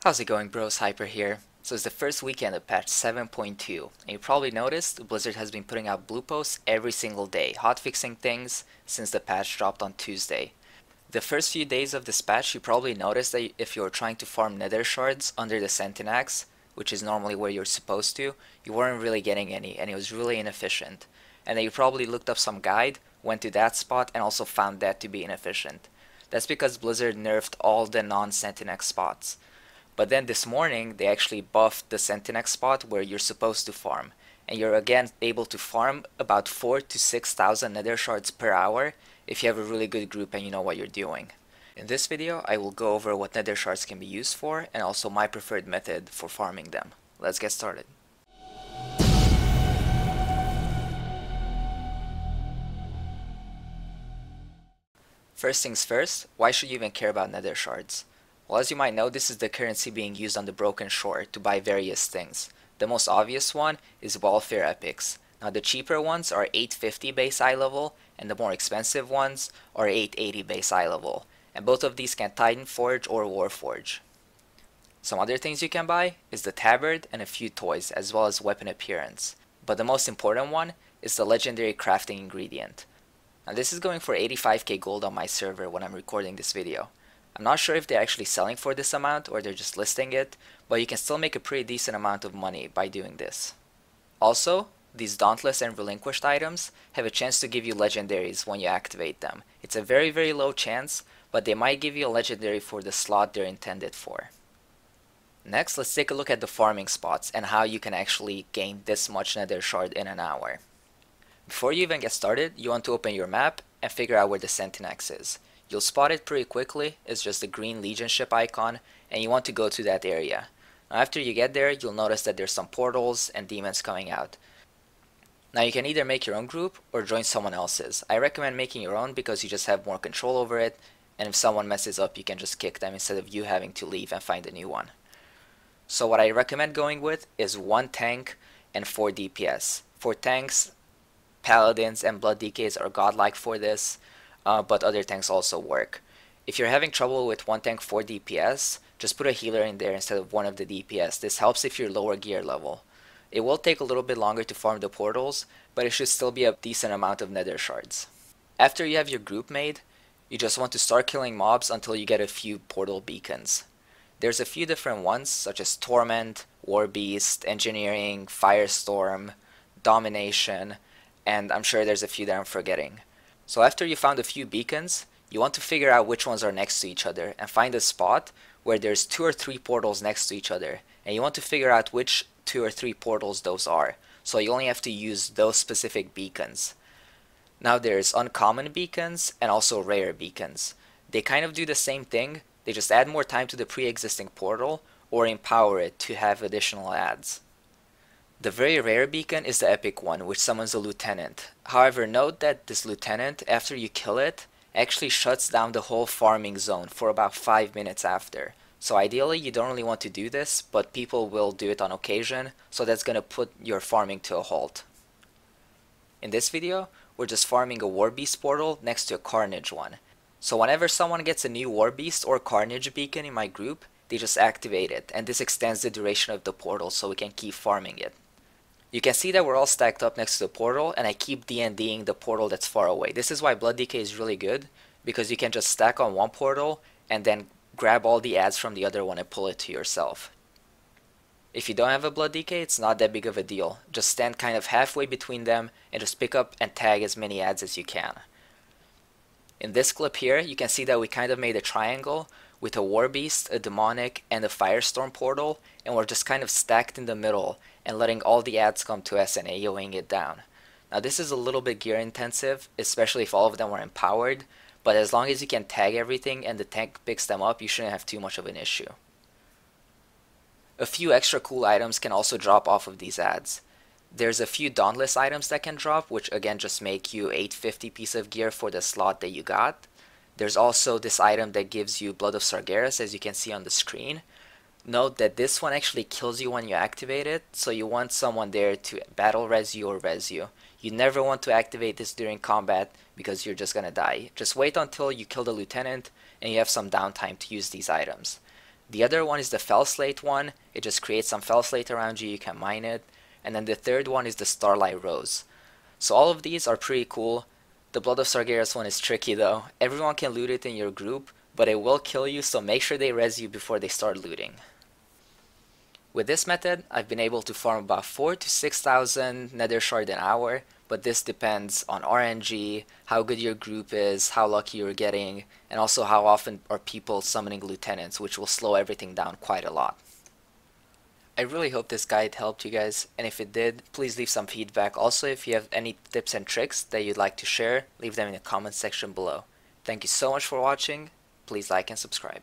How's it going, bros? Hyper here. So it's the first weekend of patch 7.2, and you probably noticed Blizzard has been putting out blue posts every single day, hotfixing things since the patch dropped on Tuesday. The first few days of this patch, you probably noticed that if you were trying to farm Nethershards under the Sentinax, which is normally where you're supposed to, you weren't really getting any, and it was really inefficient. And then you probably looked up some guide, went to that spot, and also found that to be inefficient. That's because Blizzard nerfed all the non-Sentinax spots. But then this morning, they actually buffed the Sentinax spot where you're supposed to farm. And you're again able to farm about 4,000 to 6,000 Nethershards per hour if you have a really good group and you know what you're doing. In this video, I will go over what Nethershards can be used for and also my preferred method for farming them. Let's get started. First things first, why should you even care about Nethershards? Well, as you might know, this is the currency being used on the Broken Shore to buy various things. The most obvious one is welfare epics. Now the cheaper ones are 850 base eye level, and the more expensive ones are 880 base eye level. And both of these can Titan Forge or Warforge. Some other things you can buy is the tabard and a few toys, as well as weapon appearance. But the most important one is the legendary crafting ingredient. Now this is going for 85k gold on my server when I'm recording this video. I'm not sure if they're actually selling for this amount or they're just listing it, but you can still make a pretty decent amount of money by doing this. Also, these Dauntless and Relinquished items have a chance to give you legendaries when you activate them. It's a very low chance, but they might give you a legendary for the slot they're intended for. Next, let's take a look at the farming spots and how you can actually gain this much Nethershard in an hour. Before you even get started, you want to open your map and figure out where the Sentinax is. You'll spot it pretty quickly. It's just the green Legion ship icon, and you want to go to that area. Now after you get there, you'll notice that there's some portals and demons coming out. Now you can either make your own group or join someone else's. I recommend making your own because you just have more control over it, and if someone messes up, you can just kick them instead of you having to leave and find a new one. So what I recommend going with is 1 tank and 4 DPS. For tanks, Paladins and Blood DKs are godlike for this. But other tanks also work. If you're having trouble with 1 tank 4 DPS, just put a healer in there instead of one of the DPS. This helps if you're lower gear level. It will take a little bit longer to farm the portals, but it should still be a decent amount of Nethershards. After you have your group made, you just want to start killing mobs until you get a few portal beacons. There's a few different ones such as Torment, War Beast, Engineering, Firestorm, Domination, and I'm sure there's a few that I'm forgetting. So after you found a few beacons, you want to figure out which ones are next to each other and find a spot where there's 2 or 3 portals next to each other, and you want to figure out which 2 or 3 portals those are. So you only have to use those specific beacons. Now there's uncommon beacons and also rare beacons. They kind of do the same thing, they just add more time to the pre-existing portal or empower it to have additional adds. The very rare beacon is the epic one, which summons a lieutenant. However, note that this lieutenant, after you kill it, actually shuts down the whole farming zone for about 5 minutes after. So ideally you don't really want to do this, but people will do it on occasion, so that's gonna put your farming to a halt. In this video, we're just farming a War Beast portal next to a Carnage one. So whenever someone gets a new War Beast or Carnage beacon in my group, they just activate it, and this extends the duration of the portal so we can keep farming it. You can see that we're all stacked up next to the portal, and I keep D&D'ing the portal that's far away. This is why Blood DK is really good, because you can just stack on one portal and then grab all the adds from the other one and pull it to yourself. If you don't have a Blood DK, it's not that big of a deal. Just stand kind of halfway between them and just pick up and tag as many adds as you can. In this clip here, you can see that we kind of made a triangle with a War Beast, a Demonic, and a Firestorm portal, and we're just kind of stacked in the middle and letting all the adds come to us and AoEing it down. Now this is a little bit gear intensive, especially if all of them are empowered, but as long as you can tag everything and the tank picks them up, you shouldn't have too much of an issue. A few extra cool items can also drop off of these adds. There's a few Dauntless items that can drop, which again just make you 850 piece of gear for the slot that you got. There's also this item that gives you Blood of Sargeras, as you can see on the screen. Note that this one actually kills you when you activate it, so you want someone there to battle res you or res you. You never want to activate this during combat because you're just gonna die. Just wait until you kill the lieutenant and you have some downtime to use these items. The other one is the fell slate one. It just creates some fell slate around you, you can mine it. And then the third one is the starlight rose. So all of these are pretty cool. The blood of Sargeras one is tricky though. Everyone can loot it in your group, but it will kill you, so make sure they res you before they start looting. With this method, I've been able to farm about 4,000 to 6,000 Nethershard an hour, but this depends on RNG, how good your group is, how lucky you're getting, and also how often are people summoning lieutenants, which will slow everything down quite a lot. I really hope this guide helped you guys, and if it did, please leave some feedback. Also, if you have any tips and tricks that you'd like to share, leave them in the comment section below. Thank you so much for watching. Please like and subscribe.